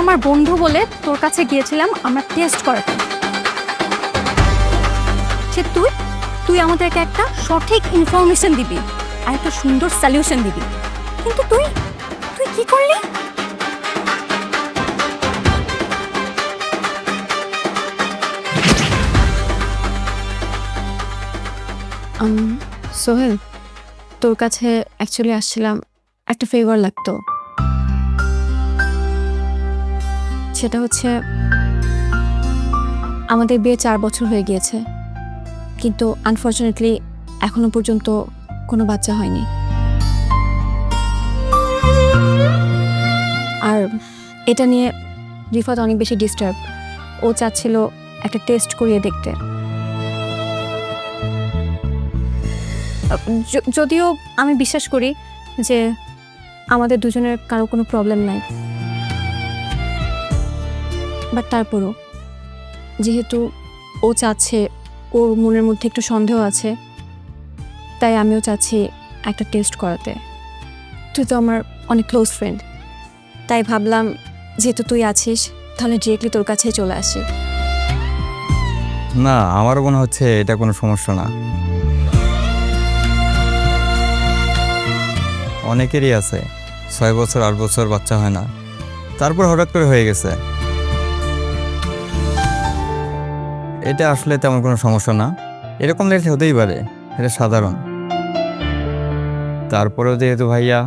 আমার বন্ধু বলে তোর কাছে গিয়েছিলাম আমরা টেস্ট করাতে, সে তুই তুই আমাদেরকে একটা সঠিক ইনফরমেশন দিবি আর একটা সুন্দর সলিউশন দিবি, কিন্তু তুই তুই কি করলি? সোহেল, তোর কাছে অ্যাকচুয়ালি আসছিলাম, একটা ফেভার লাগতো। সেটা হচ্ছে আমাদের বিয়ে 4 বছর হয়ে গিয়েছে, কিন্তু আনফর্চুনেটলি এখনো পর্যন্ত কোনো বাচ্চা হয়নি। আর এটা নিয়ে রিফাত অনেক বেশি ডিস্টার্ব। ও চাচ্ছিল একটা টেস্ট করিয়ে দেখতে। যদিও আমি বিশ্বাস করি যে আমাদের দুজনের কারো কোনো প্রবলেম নাই, বাট তারপরও যেহেতু ও চাচ্ছে, ওর মনের মধ্যে একটু সন্দেহ আছে, তাই আমিও চাচ্ছি একটা টেস্ট করাতে। তুই তো আমার অনেক ক্লোজ ফ্রেন্ড, তাই ভাবলাম যেহেতু তুই আছিস তাহলে ডিরেক্টলি তোর কাছে চলে আসি। না, আমারও মনে হচ্ছে এটা কোনো সমস্যা না। অনেকেরই আছে 6 বছর 8 বছর বাচ্চা হয় না, তারপর হঠাৎ করে হয়ে গেছে। এটা আসলে তেমন কোনো সমস্যা না, এরকম লেট হতেই পারে, এটা সাধারণ। তারপরেও যেহেতু ভাইয়া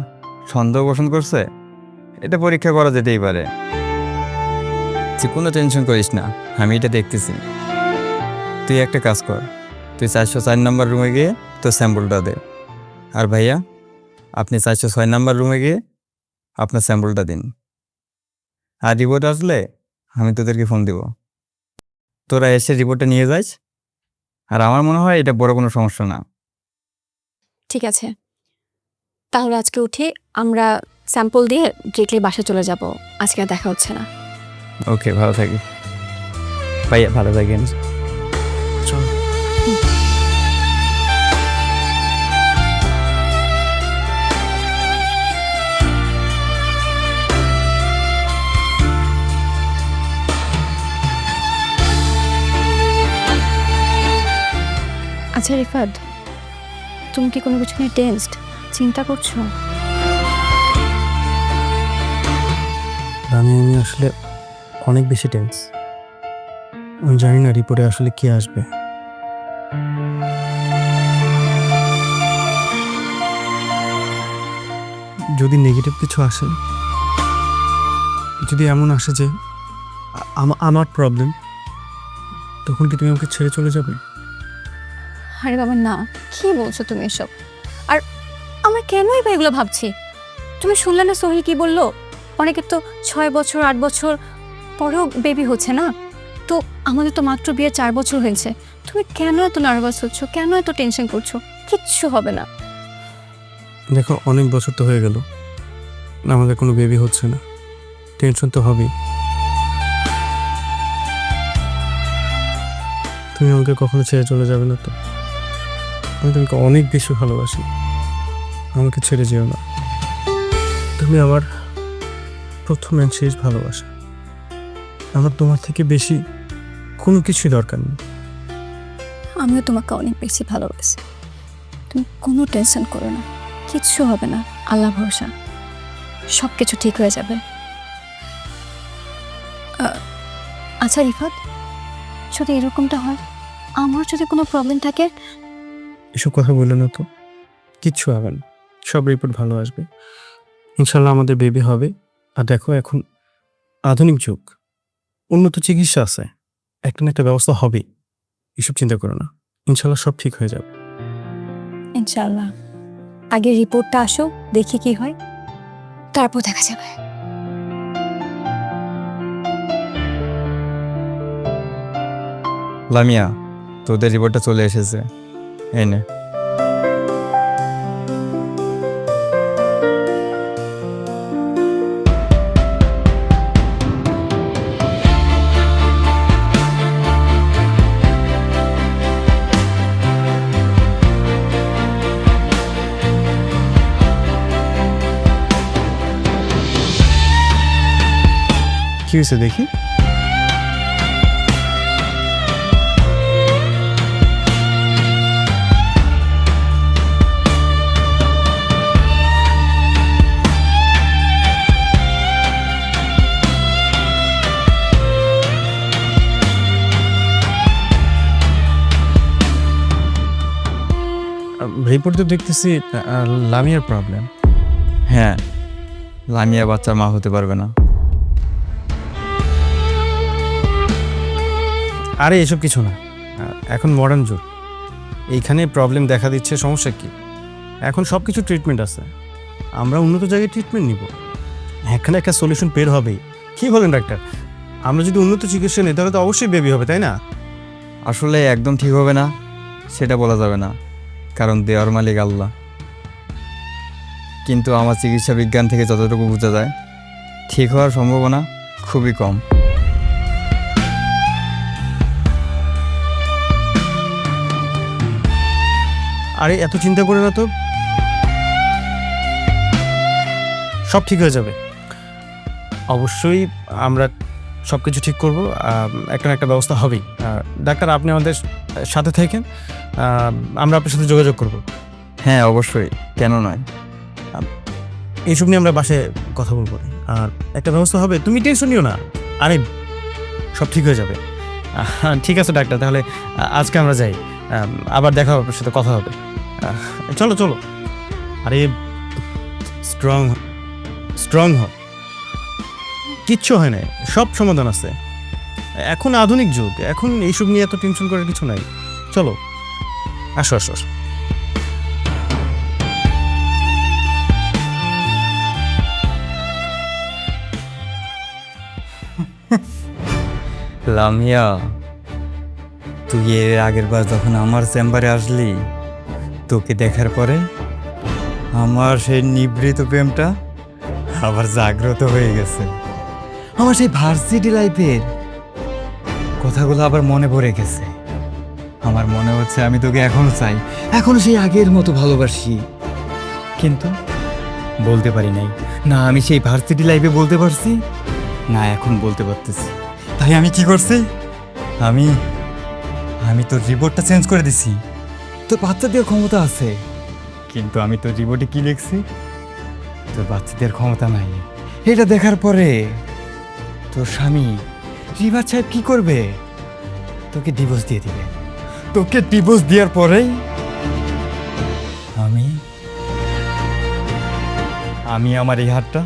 সন্দেহ পোষণ করছে, এটা পরীক্ষা করা যেতেই পারে। তুই কোনো টেনশন করিস না, আমি এটা দেখতেছি। তুই একটা কাজ কর, তুই 404 নম্বর রুমে গিয়ে তোর স্যাম্পলটা দে, আর ভাইয়া আপনি 406 নম্বর রুমে গিয়ে আপনার স্যাম্পলটা দিন। আর রিপোর্ট আসলে আমি তোদেরকে ফোন দিব, তোরা এসে রিপোর্টটা নিয়ে যাস। আর আমার মনে হয় এটা বড় কোনো সমস্যা না। ঠিক আছে, তাহলে আজকে উঠে আমরা স্যাম্পল দিয়ে ডিরেক্টলি বাসা চলে যাব। আজকে আর দেখা হচ্ছে না। ওকে, ভালো থাকি ভাইয়া, ভালো থাকেন। চল। আচ্ছা রিফাত, তুমি কি কোনো কিছু নিয়ে টেনসড, চিন্তা করছো? আমি আসলে অনেক বেশি টেন্স। আমি জানি না রিপোর্টে আসলে কি আসবে। যদি নেগেটিভ কিছু আসে, যদি এমন আসে যে আমার প্রবলেম, তখন কি তুমি আমাকে ছেড়ে চলে যাবে? আরে বাবা না, কি বলছো তুমি এসব? আর আমরা কেনই বা এগুলো ভাবছি? তুমি শুনলে না সোহেল কি বললো? অনেকের তো 6 বছর 8 বছর পরেও বেবি হচ্ছে না। তো আমাদের তো মাত্র বিয়ে 4 বছর হয়েছে। তুমি কেন এত নার্ভাস হচ্ছ, কেন এত টেনশন করছো? কিচ্ছু হবে না। দেখো, অনেক বছর তো হয়ে গেল, আমাদের কোনো বেবি হচ্ছে না, টেনশন তো হবেই। তুমি আমাকে কখনো ছেড়ে চলে যাবে না তো? আমি তোমাকে অনেক বেশি ভালোবাসি, আমাকে ছেড়ে যেও না। তুমি আমার প্রথম অ্যান্ড শেষ ভালোবাসা। আমার তোমার থেকে বেশি কোনো কিছুই দরকার নেই। আমিও তোমাকে অনেক বেশি ভালোবাসি। তুমি কোনো টেনশন করো না, কিচ্ছু হবে না। আল্লাহ ভরসা, সব কিছু ঠিক হয়ে যাবে। আচ্ছা রিফাত, যদি এরকমটা হয়, আমার যদি কোনো প্রবলেম থাকে? এসব কথা বললে না তো, কিচ্ছু হবে না, সব রিপোর্ট ভালো আসবে ইনশাল্লাহ। আমাদের বেবি হবে। আর দেখো, এখন আধুনিক যুগ, উন্নত চিকিৎসা আছে, একটা না একটা ব্যবস্থা হবে। এসব চিন্তা করো না, ইনশাল্লাহ সব ঠিক হয়ে যাবে। ইনশাআল্লাহ। আগে রিপোর্টটা আসো, দেখি কি হয়, তারপর দেখা যাবে। লামিয়া, তোদের রিপোর্টটা চলে এসেছে, এই নে। কি হয়েছে দেখি? রিপোর্ট তো দেখতেছি লামিয়ার প্রবলেম। হ্যাঁ, লামিয়া বাচ্চার মা হতে পারবে না। আরে এসব কিছু না, এখন মডার্ন যুগ, এইখানে প্রবলেম দেখা দিচ্ছে, সমস্যা কি? এখন সব কিছু ট্রিটমেন্ট আছে, আমরা উন্নত জায়গায় ট্রিটমেন্ট নিব, এখানে একটা সলিউশন বের হবেই। কি বলেন ডাক্তার? আমরা যদি উন্নত চিকিৎসা নিই তাহলে তো অবশ্যই বেবি হবে, তাই না? আসলে একদম ঠিক হবে না সেটা বলা যাবে না, কারণ দেওয়ার মালিক আল্লাহ। কিন্তু আমার চিকিৎসা বিজ্ঞান থেকে যতটুকু বোঝা যায়, ঠিক হওয়ার সম্ভাবনা খুবই কম। আরে এত চিন্তা করে না তো, সব ঠিক হয়ে যাবে। অবশ্যই আমরা সব কিছু ঠিক করবো, একটা না একটা ব্যবস্থা হবেই। ডাক্তার, আপনি আমাদের সাথে থাকেন, আমরা আপনার সাথে যোগাযোগ করব। হ্যাঁ অবশ্যই, কেন নয়। এইসব নিয়ে আমরা বাসায় কথা বলবো, আর একটা ব্যবস্থা হবে, তুমি টেনশন নিও না। আরে সব ঠিক হয়ে যাবে। ঠিক আছে ডাক্তার, তাহলে আজকে আমরা যাই, আবার দেখা হবে, আপনার সাথে কথা হবে। চলো চলো। আরে স্ট্রং স্ট্রং হ, কিচ্ছু হয় না, সব সমাধান আছে। এখন আধুনিক যুগ, এখন এইসব নিয়ে এত টেনশন করার কিছু নাই। চলো, আসো আসো আসো। লামিয়া, তুই এর আগের বার যখন আমার চেম্বারে আসলি, তোকে দেখার পরে আমার সেই নিবৃত প্রেমটা আবার জাগ্রত হয়ে গেছে। আমার সেই ভার্সিটি লাইফের কথাগুলো আবার মনে পড়ে গেছে। আমার মনে হচ্ছে আমি তোকে এখনো চাই, এখনো সেই আগের মতো ভালোবাসি, কিন্তু বলতে পারি নাই। না আমি সেই ভার্সিটি লাইফে বলতে পারছি, না এখন বলতে পারতেছি। তাই আমি কি করছি, আমি আমি তোর রিপোর্টটা চেঞ্জ করে দিছি। তোর বাচ্চা দেওয়ার ক্ষমতা আছে, কিন্তু আমি তোর রিপোর্টে কি লিখছি, তোর বাচ্চা দেওয়ার ক্ষমতা নাই। এটা দেখার পরে তোর স্বামী রিভার সাহেব কি করবে, তোকে ডিভোর্স দিয়ে দিবে। তোকে ডিভোর্স দেওয়ার পরেই আমি আমি আমার এই হাতটা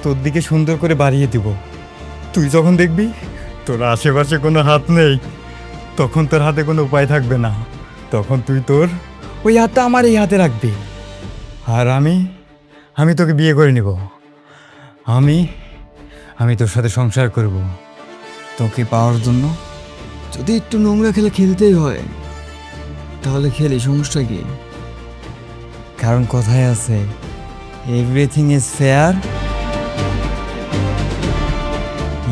তোর দিকে সুন্দর করে বাড়িয়ে দিব। তুই যখন দেখবি তোর আশেপাশে কোনো হাত নেই, তখন তোর হাতে কোনো উপায় থাকবে না, তখন তুই তোর ওই হাতটা আমার এই হাতে রাখবি, আর আমি তোকে বিয়ে করে নিব। আমি তোর সাথে সংসার করব। তোকে পাওয়ার জন্য যদি একটু নোংরা খেলতেই হয় তাহলে খেলি, সমস্যা কি? কারণ কথায় আছে, everything is fair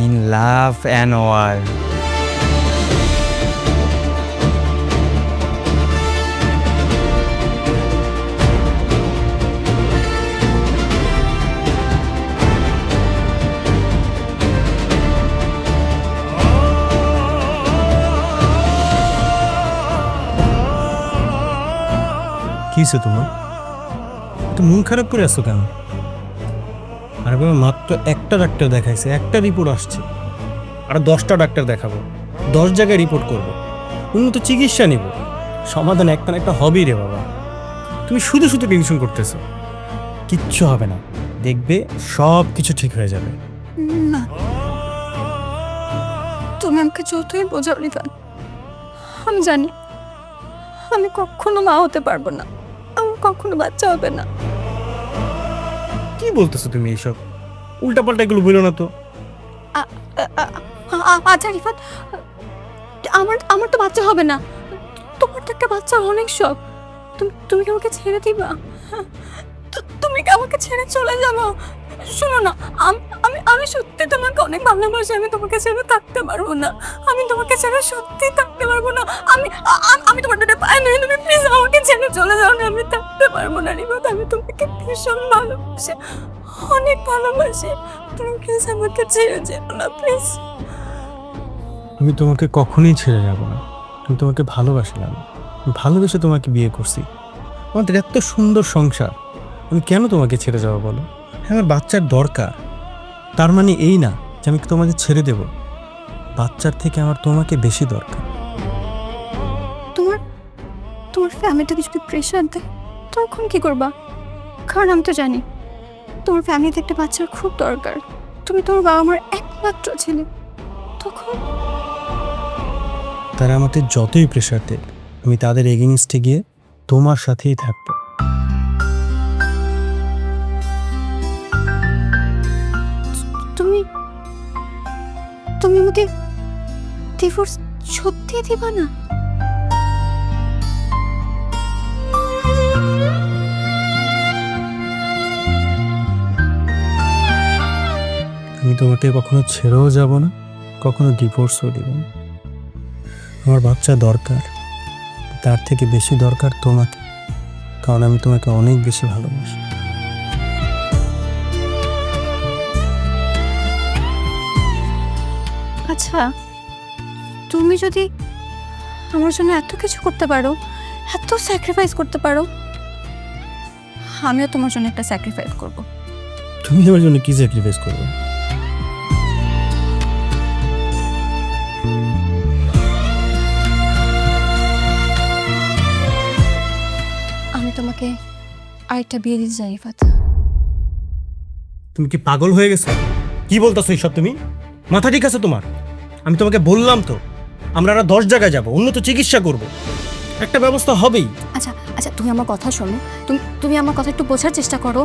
in love and war. কি হয়েছে তোমার? তো মন খারাপ করে আসছো কেন? আরে বাবা, মাত্র একটা ডাক্তার দেখাইছে, একটা রিপোর্ট আসছে, আর 10টা ডাক্তার দেখাবো, 10 জায়গায় রিপোর্ট করব, উন্নত চিকিৎসা নিব, সমাধান একটা না একটা হবেই রে বাবা। তুমি শুধু শুধু টেনশন করতেছো, কিচ্ছু হবে না, দেখবে সব কিছু ঠিক হয়ে যাবে। না, তুমি আমাকে যতই বোঝাও রিফাত, আমি জানি আমি কখনো মা হতে পারবো না, আমার কখনো বাচ্চা হবে না। কি বলতেছো তুমি এইসব? উল্টাপাল্টা এগুলো বলো না তো। আচ্ছা রিফাত, আমার আমার তো বাচ্চা হবে না, তোমার তো একটা বাচ্চার অনেক শখ, তুমি কি আমাকে ছেড়ে দিবা? তুমি কি আমাকে ছেড়ে চলে যাবো? শোনো না, আমি আমি সত্যি তোমাকে অনেক ভালোবাসি, আমি তোমাকে ছেড়ে থাকতে পারবো না, আমি তোমাকে ছেড়ে সত্যি থাকতে পারবো না। আমি তোমার দুটো পায়ে ধরে, তুমি প্লিজ আমাকে ছেড়ে চলে যাও না, আমি থাকতে পারবো না রিফাত। আমি তোমাকে ভীষণ ভালোবাসি, অনেক ভালোবাসি। তুমি প্লিজ আমাকে ছেড়ে যেও না, প্লিজ। আমি তোমাকে কখনোই ছেড়ে যাব না। আমি তোমাকে ভালোবাসলাম, আমি ভালোবেসে তোমাকে বিয়ে করছি। আমাদের এত সুন্দর সংসার, আমি কেন তোমাকে ছেড়ে যাবো বলো? আমার বাচ্চার দরকার, তার মানে এই না যে আমি তোমাকে ছেড়ে দেব। বাচ্চার থেকে আমার তোমাকে বেশি দরকার। তোমার তোমার ফ্যামিলিটাকে যদি প্রেশার দেয় তখন কি করবা? কারণ আমি তো জানি তোমার ফ্যামিলিতে একটা বাচ্চার খুব দরকার। তুমি তোমার বাবা মার একমাত্র ছেলে, তখন তারা আমাদের যতই প্রেশার দেয়, আমি তাদের এগেইনস্টে গিয়ে তোমার সাথেই থাকবো। তুমি তুমি আমাকে ডিভোর্স সত্যি দিবা না? আমি তোমাকে কখনো ছেড়েও যাব না, কখনো ডিভোর্সও দিব না। আমার বাচ্চা দরকার, তার থেকে বেশি দরকার তোমাকে, কারণ আমি তোমাকে অনেক বেশি ভালোবাসি। আচ্ছা, তুমি যদি আমার জন্য এত কিছু করতে পারো, এত স্যাক্রিফাইস করতে পারো, আমিও তোমার জন্য একটা স্যাক্রিফাইস করব। তুমি আমার জন্য কি স্যাক্রিফাইস করবে? আমি তোমাকে আরেকটা বিয়ে দিতে চাই রিফাত। তুমি কি পাগল হয়ে গেছো? কি বলতেছো এইসব? তুমি মাথা ঠিক আছে তোমার? আমি তোমাকে বললাম তো, আমরা আর 10 জায়গায় যাবো, উন্নত চিকিৎসা করব, একটা ব্যবস্থা হবেই। আচ্ছা আচ্ছা, তুমি আমার কথা শোনো, তুমি আমার কথা একটু বোঝার চেষ্টা করো।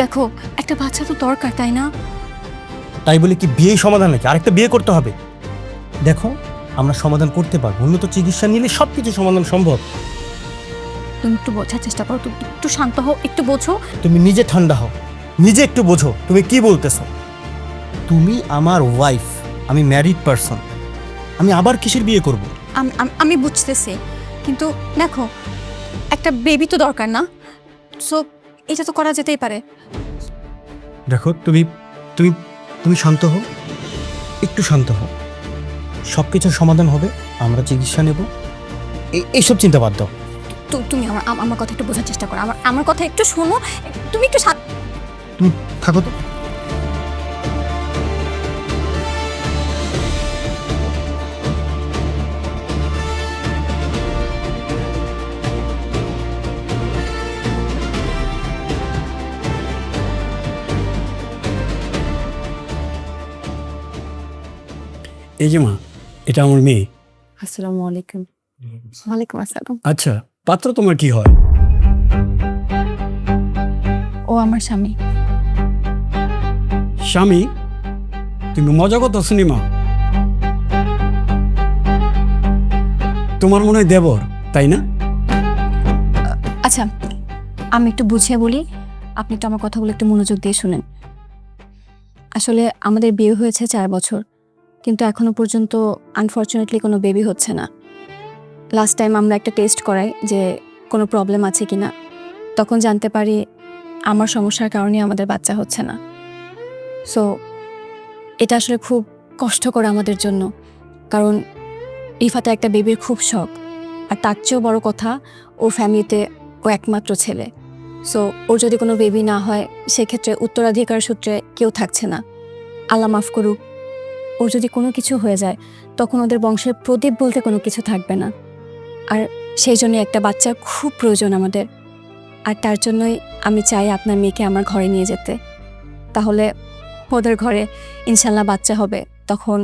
দেখো, একটা বাচ্চা তো দরকার, তাই না? তাই বলে কি বিয়েই সমাধান নাকি? আরেকটা বিয়ে করতে হবে? দেখো, আমরা সমাধান করতে পারবো, উন্নত চিকিৎসা নিলে সব কিছু সমাধান সম্ভব। তুমি একটু বোঝার চেষ্টা করো, তুমি একটু শান্ত হও, একটু বোঝো। তুমি নিজে ঠান্ডা হও, নিজে একটু বোঝো তুমি কি বলতেছো। তুমি আমার ওয়াইফ, আমি ম্যারিড পারসন, আমি আবার কিসের বিয়ে করব? আমি বুঝতেছি, কিন্তু দেখো, একটা বেবি তো দরকার না? সো এটা তো করা যেতেই পারে। দেখো, তুমি তুমি তুমি শান্ত হও, একটু শান্ত হও, সব কিছুর সমাধান হবে, আমরা চিকিৎসা নেব, এইসব চিন্তা বাদ দাও। তুমি আমার কথা একটু বোঝার চেষ্টা করো, আমার কথা একটু শোনো, তুমি একটু তুমি থাকো তো। এই যে মা, এটা আমার মেয়ে। আসসালামু আলাইকুম। ওয়ালাইকুম আসসালাম। আচ্ছা, পাত্র তোমার কি হয়? ও আমার স্বামী। স্বামী? তুমি মজা করতেছো নি মা? তোমার মনে হয় দেবর, তাই না? আচ্ছা, আমি একটু বুঝিয়ে বলি, আপনি একটু আমার কথাগুলো একটু মনোযোগ দিয়ে শুনেন। আসলে আমাদের বিয়ে হয়েছে 4 বছর, কিন্তু এখনো পর্যন্ত আনফর্চুনেটলি কোনো বেবি হচ্ছে না। লাস্ট টাইম আমরা একটা টেস্ট করাই যে কোনো প্রবলেম আছে কিনা, তখন জানতে পারি আমার সমস্যার কারণে আমাদের বাচ্চা হচ্ছে না। সো এটা আসলে খুব কষ্টকর আমাদের জন্য, কারণ রিফাতে একটা বেবির খুব শখ, আর তার চেয়েও বড় কথা, ওর ফ্যামিলিতে ও একমাত্র ছেলে। সো ওর যদি কোনো বেবি না হয়, সেক্ষেত্রে উত্তরাধিকার সূত্রে কেউ থাকছে না। আল্লাহ মাফ করুক, ওর যদি কোনো কিছু হয়ে যায়, তখন ওদের বংশের প্রদীপ বলতে কোনো কিছু থাকবে না। আর সেই জন্যই একটা বাচ্চার খুব প্রয়োজন আমাদের। আর তার জন্যই আমি চাই আপনার মেয়েকে আমার ঘরে নিয়ে যেতে, তাহলে ওদের ঘরে ইনশাল্লাহ বাচ্চা হবে, তখন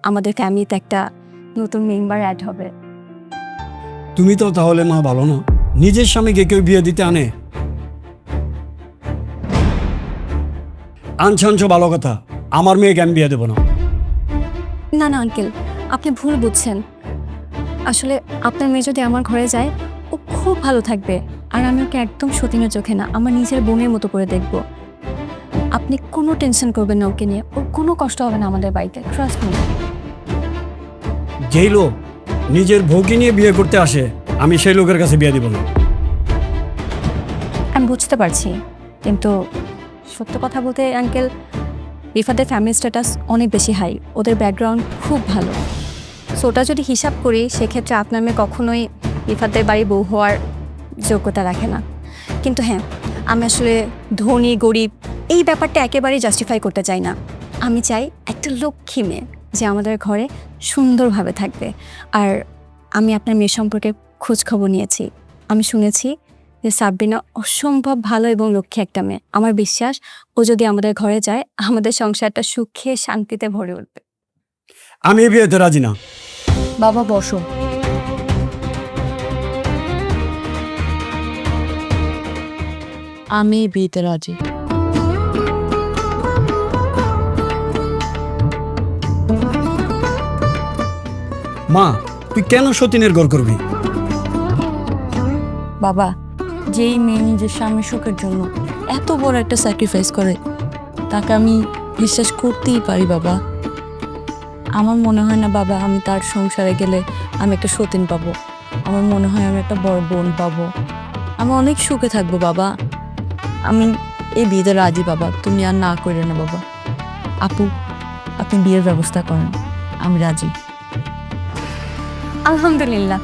আমাদের ফ্যামিলিতে একটা নতুন মেম্বার অ্যাড হবে। তুমি তো তাহলে মা ভালো না, নিজের স্বামীকে কেউ বিয়ে দিতে আনে? আনছো ভালো কথা, আমার মেয়েকে আমি বিয়ে দেবো না। না না আঙ্কেল, আপনি ভুল বুঝছেন। আসলে আপনার মেয়ে যদি আমার ঘরে যায়, ও খুব ভালো থাকবে, আর আমি ওকে একদম সতীনের চোখে না, আমার নিজের বোনের মতো করে দেখব। আপনি কোনো টেনশন করবেন না ওকে নিয়ে, ওর কোনো কষ্ট হবে না আমাদের বাড়িতে, ট্রাস্ট মি। যেই লোক নিজের বউকে নিয়ে বিয়ে করতে আসে, আমি সেই লোকের কাছে বিয়ে দিব না। আমি বুঝতে পারছি, কিন্তু সত্য কথা বলতে আঙ্কেল, রিফাতের ফ্যামিলি স্ট্যাটাস অনেক বেশি হাই, ওদের ব্যাকগ্রাউন্ড খুব ভালো। সো ওটা যদি হিসাব করি সেক্ষেত্রে আপনার মেয়ে কখনোই রিফাতের বাড়ি বউ হওয়ার যোগ্যতা রাখে না। কিন্তু হ্যাঁ, আমি আসলে ধনী গরিব এই ব্যাপারটা একেবারেই জাস্টিফাই করতে চাই না। আমি চাই একটা লক্ষ্মী মেয়ে যে আমাদের ঘরে সুন্দরভাবে থাকবে। আর আমি আপনার মেয়ে সম্পর্কে খোঁজ খবর নিয়েছি, আমি শুনেছি যে সাবরিনা অসম্ভব ভালো এবং লক্ষ্মী একটা মেয়ে। আমার বিশ্বাস ও যদি আমাদের ঘরে যায় আমাদের সংসারটা সুখে শান্তিতে ভরে উঠবে। আমি এই বিয়েতে রাজি না। বাবা বসো। আমি এই বিয়েতে রাজি। মা, তুই কেন সতীনের ঘর করবি? বাবা, যেই মেয়ে নিজের স্বামীর সুখের জন্য এত বড় একটা স্যাক্রিফাইস করে তাকে আমি বিশ্বাস করতেই পারি বাবা। আমার মনে হয় না বাবা আমি তার সংসারে গেলে আমি একটা সতীন পাবো। আমার মনে হয় আমি একটা বড় বোন পাবো। আমি অনেক সুখে থাকবো বাবা। আমি এই বিয়েতে রাজি বাবা, তুমি আর না করে না বাবা। আপু, আপনি বিয়ের ব্যবস্থা করেন, আমি রাজি। আলহামদুলিল্লাহ।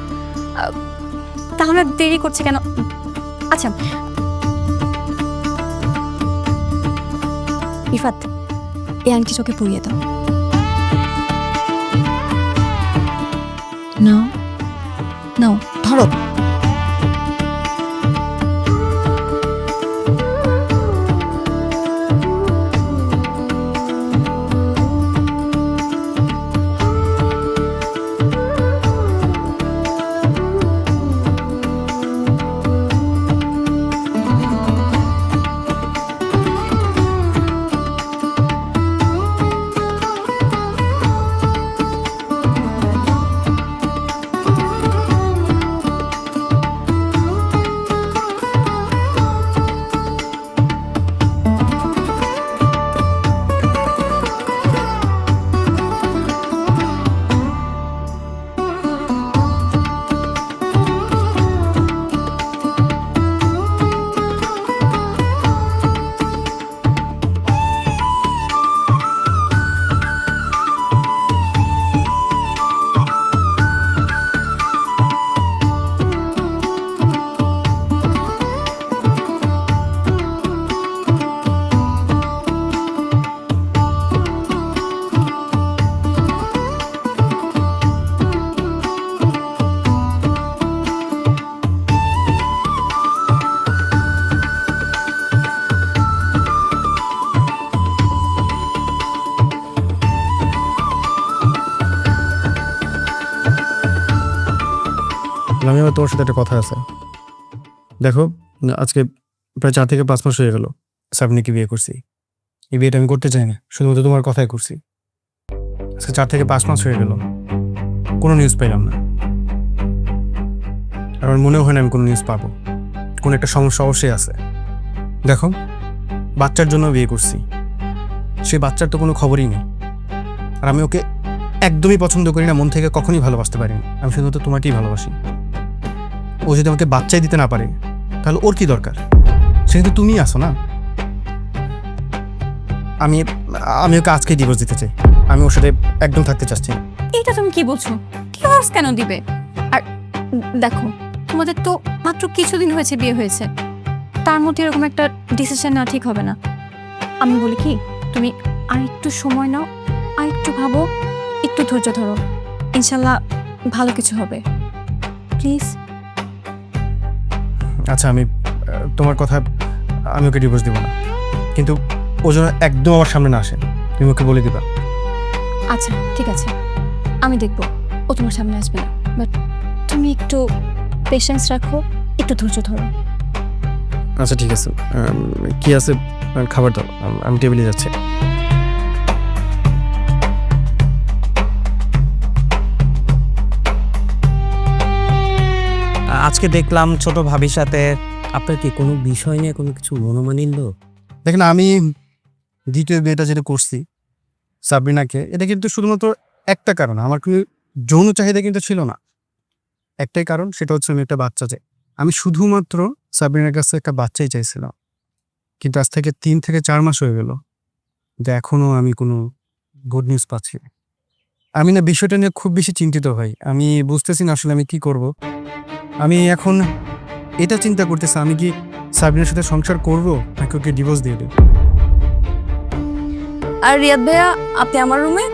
তাহলে দেরি করছে কেন? আচ্ছা ইফাত, এই আংটিটা ওকে পরিয়ে দাও। নাও নাও, ধরো। আমি আবার তোমার সাথে একটা কথা আছে। দেখো, আজকে প্রায় 4 থেকে 5 মাস হয়ে গেল সাবনিকে বিয়ে করছি। এই বিয়েটা আমি করতে চাই না, শুধুমাত্র তোমার কথাই করছি। আজকে 4 থেকে 5 মাস হয়ে গেল, কোনো নিউজ পাইলাম না। আর আমার মনেও হয় না আমি কোনো নিউজ পাবো। কোনো একটা সমস্যা অবশ্যই আছে। দেখো, বাচ্চার জন্য বিয়ে করছি, সেই বাচ্চার তো কোনো খবরই নেই। আর আমি ওকে একদমই পছন্দ করি না, মন থেকে কখনই ভালোবাসতে পারিনি। আমি শুধুমাত্র তোমাকেই ভালোবাসি। ও যদি আমাকে বাচ্চাই দিতে না পারে তাহলে ওর কি দরকার? সে কিন্তু তুমিই আসো না। আমি আমি ওকে আজকেই ডিভোর্স দিতে চাই। আমি ওর সাথে একদম থাকতে চাচ্ছি না। এটা তুমি কি বলছো? ডিভোর্স কেন দিবে? আর দেখো, তোমাদের তো মাত্র কিছুদিন হয়েছে বিয়ে হয়েছে, তার মধ্যে এরকম একটা ডিসিশন না ঠিক হবে না। আমি বলি কি, তুমি আর একটু সময় নাও, আর একটু ভাবো, একটু ধৈর্য ধরো, ইনশাল্লাহ ভালো কিছু হবে। প্লিজ। আচ্ছা, আমি তোমার কথা, আমি ওকে ডিভোর্স দিব না, কিন্তু ও যেন একদম আমার সামনে না আসে, তুমি ওকে বলে দিবা। আচ্ছা ঠিক আছে, আমি দেখবো ও তোমার সামনে আসবে না, বাট তুমি একটু পেশেন্স রাখো, একটু ধৈর্য ধরো। আচ্ছা ঠিক আছে, কি আছে খাবার দাও, আমি টেবিলে যাচ্ছি। আজকে দেখলাম ছোট ভাবির সাথে আপনার কি কোনো বিষয় নিয়ে কোনো কিছু মনোমালিন্য? দেখেন, আমি দ্বিতীয় বিয়েটা যেটা করছি সাবরিনাকে, এটা কিন্তু শুধুমাত্র একটা কারণ, আমার কোনো যৌন চাহিদা কিন্তু ছিল না। একটাই কারণ, সেটা হচ্ছে আমি একটা বাচ্চা চাই। আমি শুধুমাত্র সাবরিনার কাছে একটা বাচ্চাই চাইছিলাম, কিন্তু আজ থেকে 3 থেকে 4 মাস হয়ে গেল, কিন্তু এখনো আমি কোনো গুড নিউজ পাচ্ছি না। আমি না বিষয়টা নিয়ে খুব বেশি চিন্তিত ভাই। আমি বুঝতেছি না আসলে আমি কি করব। আমি এখন এটা চিন্তা করতেছি, আমি কি সাবরিনার সাথে সংসার করব নাকি ওকে ডিভোর্স দিয়ে দেব। আর রিয়াদ ভাইয়া, আপনি আমার রুমে?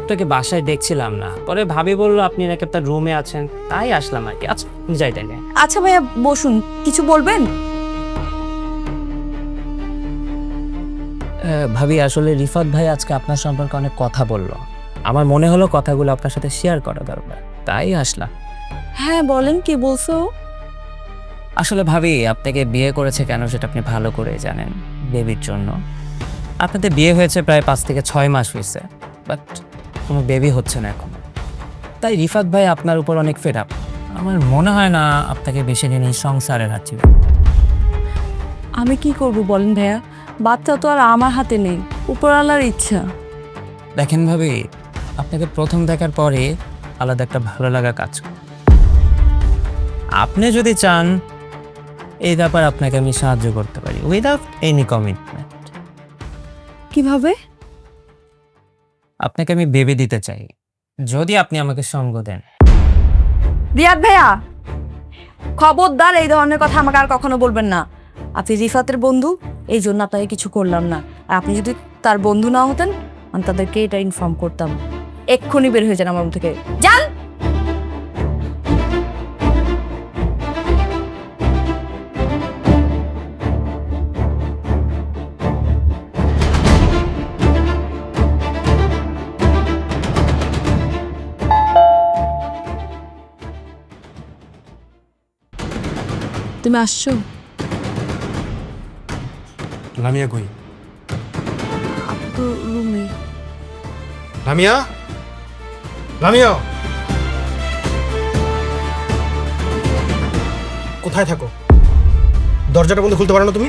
তোকে বাসায় দেখছিলাম না, পরে ভাবি বললো আপনি নাকি আপনার রুমে আছেন, তাই আসলাম আর কি। আচ্ছা যাই তাইলে। আচ্ছা ভাইয়া বসুন, কিছু বলবেন? ভাবি আসলে রিফাত ভাই আজকে আপনার সম্পর্কে অনেক কথা বললো, আমার মনে হলো কথাগুলো আপনার সাথে শেয়ার করা দরকার, তাই আসলাম। হ্যাঁ বলেন, কি বলছো? আসলে ভাবি আপনাকে বিয়ে করেছে কেন সেটা আপনি ভালো করে জানেন, বেবির জন্য। আপনাদের বিয়ে হয়েছে প্রায় 5 থেকে 6 মাস হয়েছে, বাট কোনো বেবি হচ্ছে না এখন। তাই রিফাত ভাই আপনার উপর অনেক ফেড আপ। আমার মনে হয় না আপনাকে বেশি দিন এই সংসারে রাখছি। আমি কি করব বলেন ভাইয়া, বাচ্চা তো আর আমার হাতে নেই, উপরওয়ালার ইচ্ছা। দেখেন ভাবি, আপনাকে প্রথম দেখার পরে আলাদা একটা ভালো লাগা কাজ করে। আপনি যদি চান এই ব্যাপার আপনাকে আমি সাহায্য করতে পারি উইদাউট এনি কমিটমেন্ট। কিভাবে? আপনাকে আমি বেবি দিতে চাই যদি আপনি আমাকে সঙ্গ দেন। রিয়াদ ভাইয়া, খবরদার এই ধরনের কথা আমাকে আর কখনো বলবেন না। আপনি রিফাতের বন্ধু, এই জন্য আপনাকে কিছু করলাম না। আর আপনি যদি তার বন্ধু না হতেন, আমি তাদেরকে এটা ইনফর্ম করতাম। এক্ষুনি বের হয়ে যান আমার রুম থেকে, যান। তুমি আসছো? লামিয়া কই? তো রুমে। লামিয়া, লামিয়া কোথায় থাকো? দরজাটা বন্ধ খুলতে পারো না তুমি?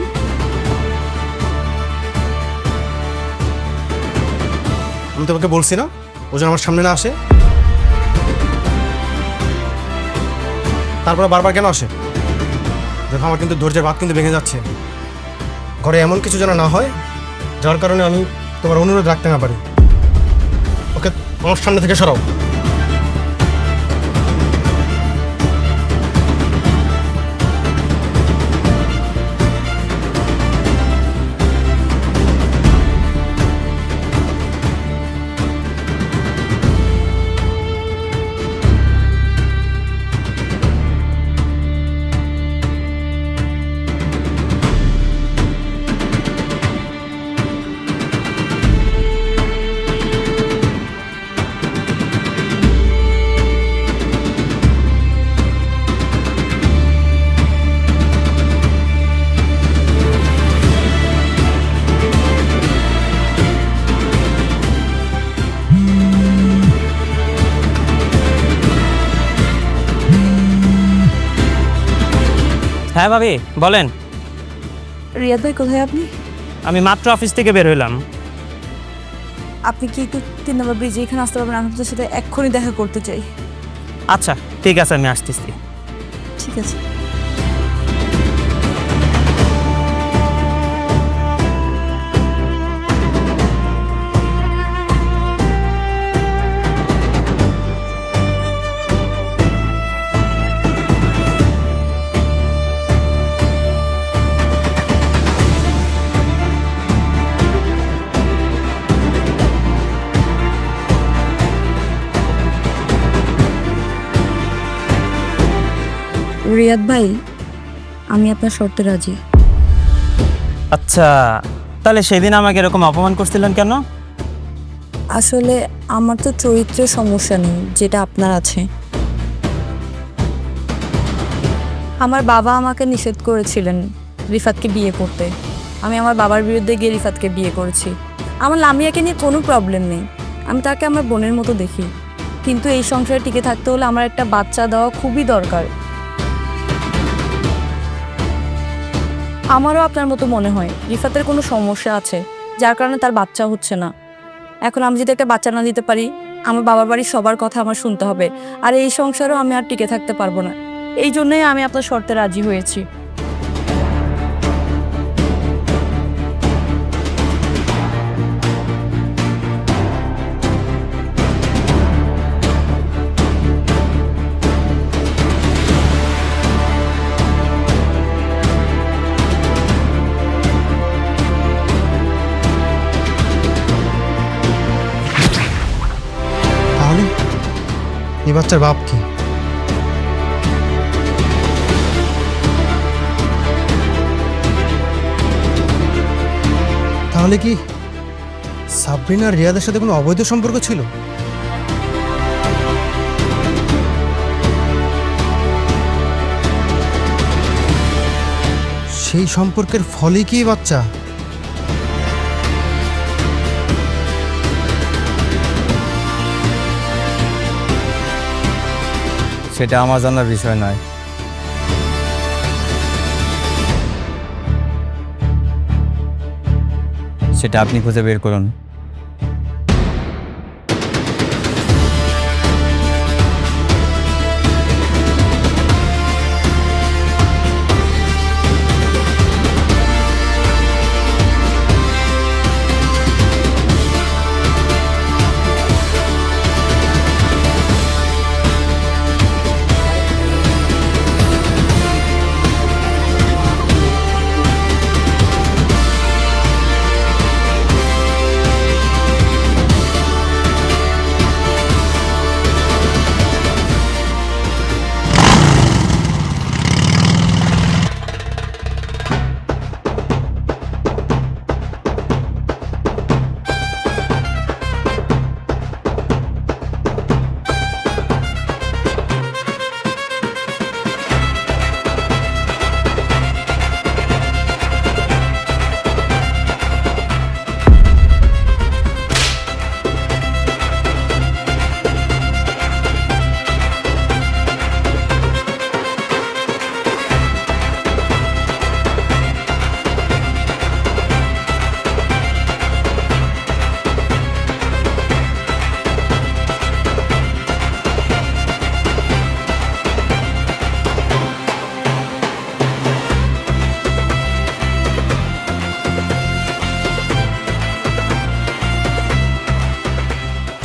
আমি তোমাকে বলছি না ও যেন আমার সামনে না আসে। তারপরে বারবার কেন আসে? দেখো আমার কিন্তু ধৈর্যের বাঁধ কিন্তু ভেঙে যাচ্ছে। ঘরে এমন কিছু যেন না হয় যার কারণে আমি তোমার অনুরোধ রাখতে না পারি। ওকে আমার সামনে থেকে সরাও। হ্যাঁ ভাবি বলেন। রিয়াদ ভাই কোথায় আপনি? আমি মাত্র অফিস থেকে বের হইলাম। আপনি কি একটু 3 নম্বর ব্রিজে এখানে আসতে পারবেন? আমি আপনার সাথে এক্ষুনি দেখা করতে চাই। আচ্ছা ঠিক আছে, আমি আসতেছি। ঠিক আছে। রিয়াদ ভাই, আমি আপনার শর্তে রাজি। আচ্ছা, তাহলে সেদিন আমাকে এরকম অপমান করছিলেন কেন? আসলে আমার তো চরিত্রের সমস্যা নেই, যেটা আপনার আছে। আমার বাবা আমাকে নিষেধ করেছিলেন রিফাতকে বিয়ে করতে। আমি আমার বাবার বিরুদ্ধে গিয়ে রিফাতকে বিয়ে করেছি। আমার লামিয়াকে নিয়ে কোনো প্রবলেম নেই, আমি তাকে আমার বোনের মতো দেখি। কিন্তু এই সংসারে টিকে থাকতে হলে আমার একটা বাচ্চা দেওয়া খুবই দরকার। আমারও আপনার মতো মনে হয় রিফাতের কোনো সমস্যা আছে, যার কারণে তার বাচ্চা হচ্ছে না। এখন আমি যদি একটা বাচ্চা না দিতে পারি, আমার বাবার বাড়ির সবার কথা আমার শুনতে হবে, আর এই সংসারেও আমি আর টিকে থাকতে পারবো না। এই জন্যই আমি আপনার শর্তে রাজি হয়েছি। তাহলে এই বাচ্চার বাপ কি? তাহলে কি সাবরিনা আর রিয়াদের সাথে কোনো অবৈধ সম্পর্ক ছিল? সেই সম্পর্কের ফলেই কি এই বাচ্চা? সেটা আমার জানার বিষয় নয়। সেটা আপনি খুঁজে বের করুন।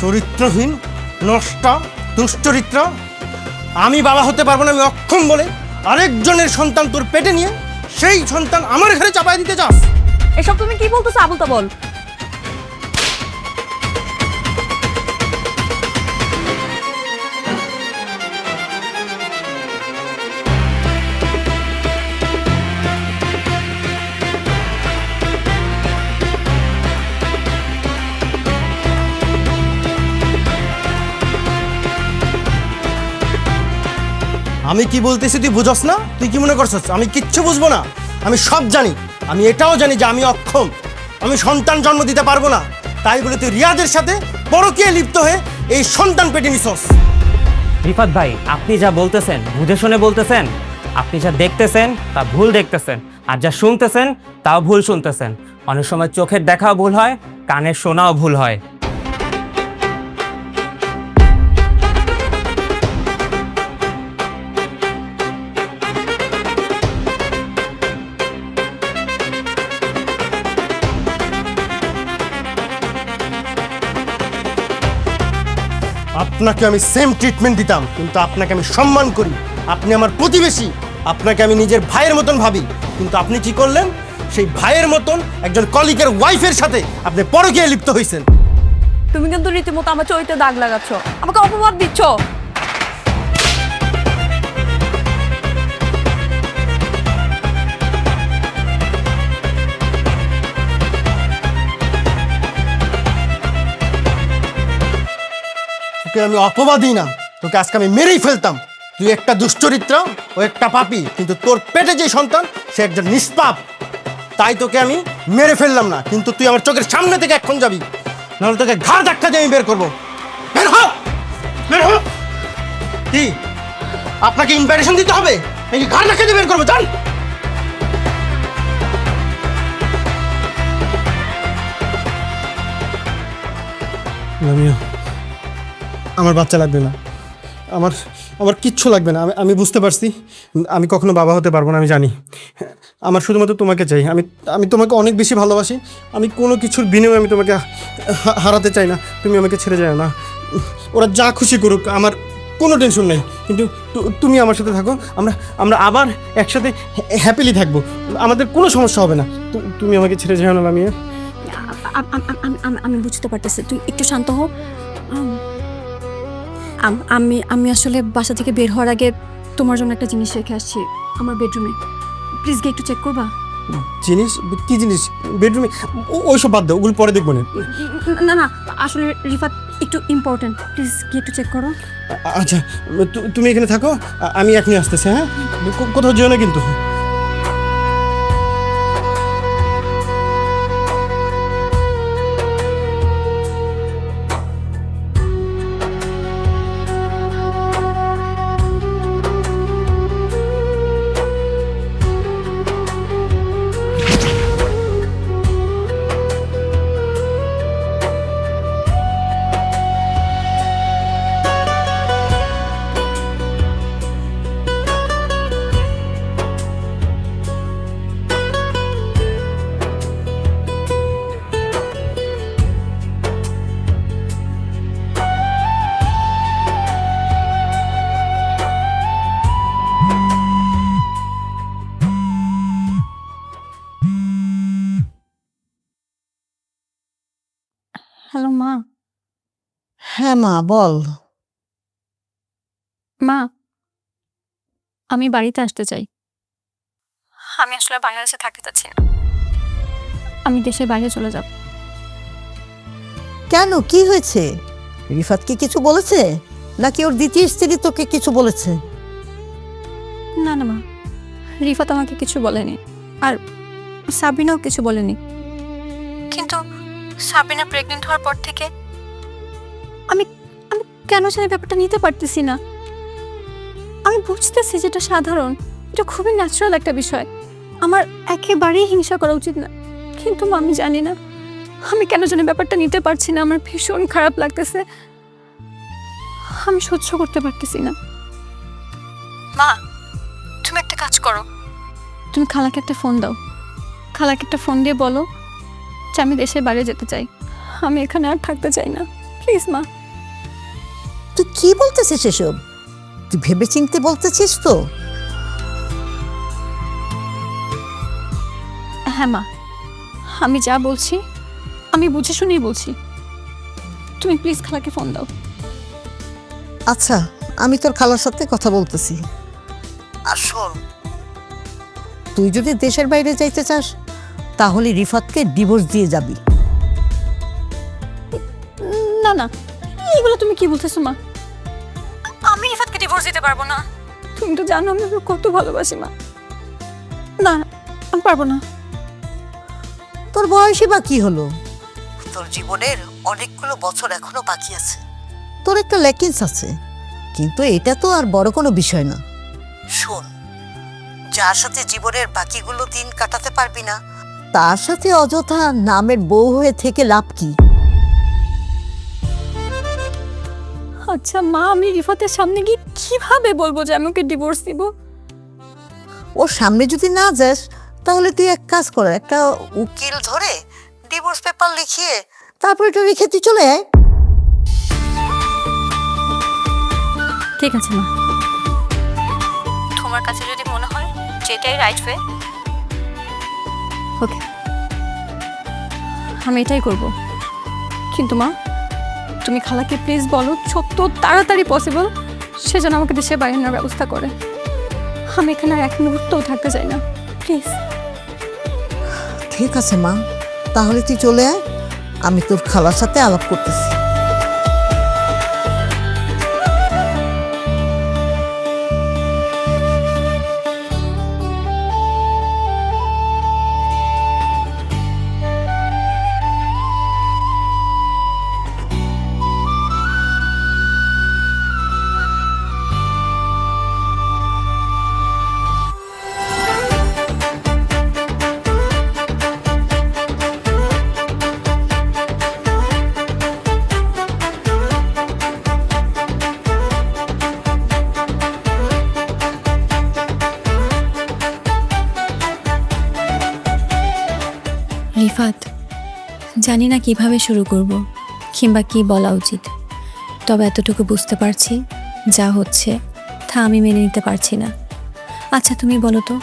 চরিত্রহীন, নষ্টা, দুশ্চরিত্র। আমি বাবা হতে পারবো না, আমি অক্ষম বলে আরেকজনের সন্তান তোর পেটে নিয়ে সেই সন্তান আমার ঘরে চাপায় দিতে চাস? এসব তুমি কি বলতেছো আবুল তাবল? আমি কি বলতেছি তুই বুঝস না? তুই কি মনে করছিস আমি কিচ্ছু বুঝবো না? আমি সব জানি। আমি এটাও জানি যে আমি অক্ষম, আমি সন্তান জন্ম দিতে পারবো না। তাই বলে তুই রিয়াদের সাথে পরকীয়ায় লিপ্ত হয়ে এই সন্তান পেটে নিছস। রিফাত ভাই, আপনি যা বলতেছেন বুঝে শুনে বলতেছেন। আপনি যা দেখতেছেন তা ভুল দেখতেছেন, আর যা শুনতেছেন তাও ভুল শুনতেছেন। অনেক সময় চোখের দেখাও ভুল হয়, কানের শোনাও ভুল হয়। আপনাকে আমি সেম ট্রিটমেন্ট দিতাম, কিন্তু আপনাকে আমি সম্মান করি। আপনি আমার প্রতিবেশী, আপনাকে আমি নিজের ভাইয়ের মতন ভাবি। কিন্তু আপনি কি করলেন? সেই ভাইয়ের মতন একজন কলিগের ওয়াইফের সাথে আপনি পরকীয়ায় লিপ্ত হয়েছেন। তুমি কিন্তু রীতিমতো আমার চরিত্রে দাগ লাগাচ্ছ, আমাকে অপবাদ দিচ্ছ। তোকে আমি অপবাদই না, তোকে আজকে আমি মেরেই ফেলতাম। তুই একটা দুশ্চরিত্র, ও একটা পাপী, কিন্তু তোর পেটে যে সন্তান সে একজন নিষ্পাপ। তাই তোকে আমি মেরে ফেললাম না, কিন্তু তুই আমার চোখের সামনে থেকে এখন যাবি, নাহলে তোকে ঘাড় ধাক্কা দিয়ে আমি বের করবো। বের হ, বের হ। কি আপনাকে ইনভাইটেশন দিতে হবে নাকি ঘাড় ধাক্কা দিয়ে বের করবো? জান লামিয়া, আমার বাচ্চা লাগবে না, আমার আমার কিচ্ছু লাগবে না। আমি বুঝতে পারছি আমি কখনো বাবা হতে পারবো না, আমি জানি। আমার শুধুমাত্র তোমাকে চাই। আমি তোমাকে অনেক বেশি ভালোবাসি। আমি কোনো কিছুর বিনিময়ে আমি তোমাকে হারাতে চাই না। তুমি আমাকে ছেড়ে যাও না। ওরা যা খুশি করুক, আমার কোনো টেনশন নেই, কিন্তু তুমি আমার সাথে থাকো। আমরা আবার একসাথে হ্যাপিলি থাকবো, আমাদের কোনো সমস্যা হবে না। তুমি আমাকে ছেড়ে যাও না লামিয়া। আমি বুঝতে পারতেছি, তুই একটু শান্ত হও। আমি আসলে বাসা থেকে বের হওয়ার আগে তোমার জন্য একটা জিনিস রেখে আসছি আমার বেডরুমে। প্লিজ গিয়ে একটু চেক করবা? জিনিস? কি জিনিস? বেডরুমে? ওইসব বাদ দাও, ওগুলো পরে দেখবো না। না না, আসলে রিফাত একটু ইম্পর্টেন্ট, প্লিজ গিয়ে একটু চেক করো। আচ্ছা, তুমি এখানে থাকো, আমি এখনই আসতেছি। হ্যাঁ, কোথাও যেও না কিন্তু। হ্যালো মা। হ্যাঁ মা, বল। মা, আমি বাড়িতে আসতে চাই। আমি আসলে বাংলাদেশে থাকতে চাচ্ছি না, আমি দেশের বাইরে চলে যাব। কেন, কি হয়েছে? রিফাত কি কিছু বলেছে, নাকি ওর দ্বিতীয় স্ত্রী তোকে কিছু বলেছে? না না মা, রিফাত আমাকে কিছু বলেনি, আর সাবিনাও কিছু বলেনি। কিন্তু সাবিনা প্রেগনেন্ট হওয়ার পর থেকে আমি আমি কেন জানি ব্যাপারটা নিতে পারতেছি না। আমি বুঝতেছি যেটা সাধারণ, এটা খুবই ন্যাচারাল একটা বিষয়, আমার একেবারেই হিংসা করা উচিত না। কিন্তু মা, আমি জানি না আমি কেন জানি ব্যাপারটা নিতে পারছি না। আমার ভীষণ খারাপ লাগতেছে, আমি সহ্য করতে পারতেছি না। মা, তুমি একটা কাজ করো, তুমি খালাকে একটা ফোন দাও। খালাকে একটা ফোন দিয়ে বলো যে আমি দেশের বাইরে যেতে চাই, আমি এখানে আর থাকতে চাই না। প্লিজ মা। তুই কি বলতেছিস এসব? তুই ভেবে চিনতে বলতেছিস তো? হ্যাঁ মা, আমি যা বলছি আমি বুঝে শুনেই বলছি। তুমি প্লিজ খালাকে ফোন দাও। আচ্ছা, আমি তোর খালার সাথে কথা বলতেছি। আর শোন, তুই যদি দেশের বাইরে যাইতে চাস তাহলে রিফাতকে ডিভোর্স দিয়ে যাবি। না না, এইগুলো তুমি কি বলতেছো মা? আমি রিফাতকে ডিভোর্স দিতে পারবো না। তুমি তো জানো আমি ওকে কত ভালোবাসি মা। না, আমি পারবো না। তোর বয়সই বা কি হলো? তোর জীবনের অনেকগুলো বছর এখনো বাকি আছে। তোর একটা লেকিন্স আছে, কিন্তু এটা তো আর বড় কোনো বিষয় না। শোন, যার সাথে জীবনের বাকিগুলো দিন কাটাতে পারবি না তার সাথে অযথা নামের বউ হয়ে থেকে লাভ কি? আচ্ছা মা, আমি রিফাতের সামনে গিয়ে কিভাবে বলবো যে আমি ওকে ডিভোর্স দিব? ওর সামনে যদি না যাস তাহলে তুই এক কাজ কর, একটা উকিল ধরে ডিভোর্স পেপার লিখিয়ে তারপর এটা রেখে তুই চলে আয়। ঠিক আছে মা, তোমার কাছে যদি মনে হয় যেটাই রাইট ওয়ে, ওকে, আমি এটাই করব। কিন্তু মা, তুমি খালাকে প্লিজ বলো যত তাড়াতাড়ি পসিবল সে যেন আমাকে দেশে বাইরে নেওয়ার ব্যবস্থা করে। আমি এখানে আর এক মুহূর্তও থাকতে চাই না, প্লিজ। ঠিক আছে মা, তাহলে তুই চলে আয়, আমি তোর খালার সাথে আলাপ করতেছি। রিফাত, জানি না কিভাবে শুরু করব কিংবা কি বলা উচিত, তবে এতটুকু বুঝতে পারছি যা হচ্ছে তা আমি মেনে নিতে পারছি না। আচ্ছা তুমি বলো তো,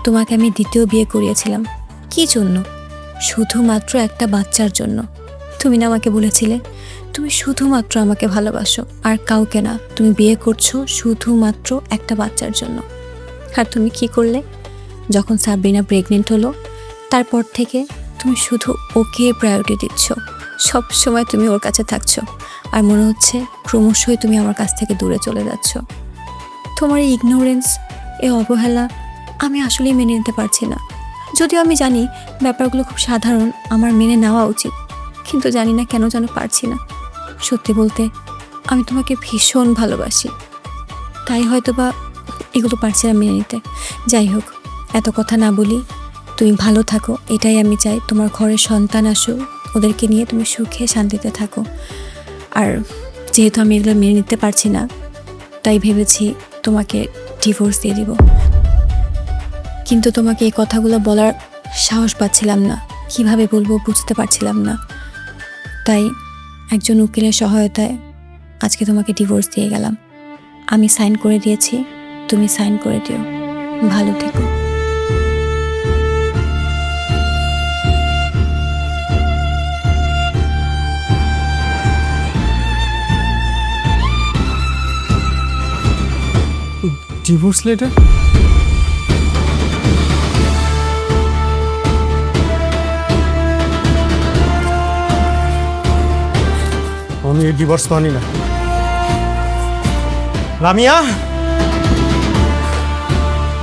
তোমাকে আমি দ্বিতীয় বিয়ে করিয়েছিলাম কি জন্য? শুধুমাত্র একটা বাচ্চার জন্য। তুমি না আমাকে বলেছিলে তুমি শুধুমাত্র আমাকে ভালোবাসো আর কাউকে না, তুমি বিয়ে করছো শুধুমাত্র একটা বাচ্চার জন্য। আর তুমি কি করলে? যখন সাবরিনা প্রেগনেন্ট হলো তারপর থেকে তুমি শুধু ওকে প্রায়োরিটি দিচ্ছ, সব সময় তুমি ওর কাছে থাকছো, আর মনে হচ্ছে ক্রমশই তুমি আমার কাছ থেকে দূরে চলে যাচ্ছ। তোমার এই ইগনোরেন্স, এই অবহেলা আমি আসলেই মেনে নিতে পারছি না। যদিও আমি জানি ব্যাপারগুলো খুব সাধারণ, আমার মেনে নেওয়া উচিত, কিন্তু জানি না কেন যেন পারছি না। সত্যি বলতে আমি তোমাকে ভীষণ ভালোবাসি, তাই হয়তো বা এগুলো পারছি না মেনে নিতে। যাই হোক, এত কথা না বলি, তুমি ভালো থাকো এটাই আমি চাই। তোমার ঘরে সন্তান আসুক, ওদেরকে নিয়ে তুমি সুখে শান্তিতে থাকো। আর যেহেতু আমি এগুলো মেনে নিতে পারছি না, তাই ভেবেছি তোমাকে ডিভোর্স দিয়ে দিব। কিন্তু তোমাকে এই কথাগুলো বলার সাহস পাচ্ছিলাম না, কিভাবে বলবো বুঝতে পারছিলাম না। তাই একজন উকিলের সহায়তায় আজকে তোমাকে ডিভোর্স দিয়ে গেলাম। আমি সাইন করে দিয়েছি, তুমি সাইন করে দিও। ভালো থেকো। Divorce letter? আমি এই ডিভোর্স মানি না। লামিয়া,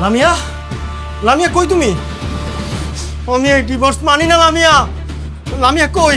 লামিয়া, লামিয়া কই তুমি? আমি এই ডিভোর্স মানি না। লামিয়া, লামিয়া কই?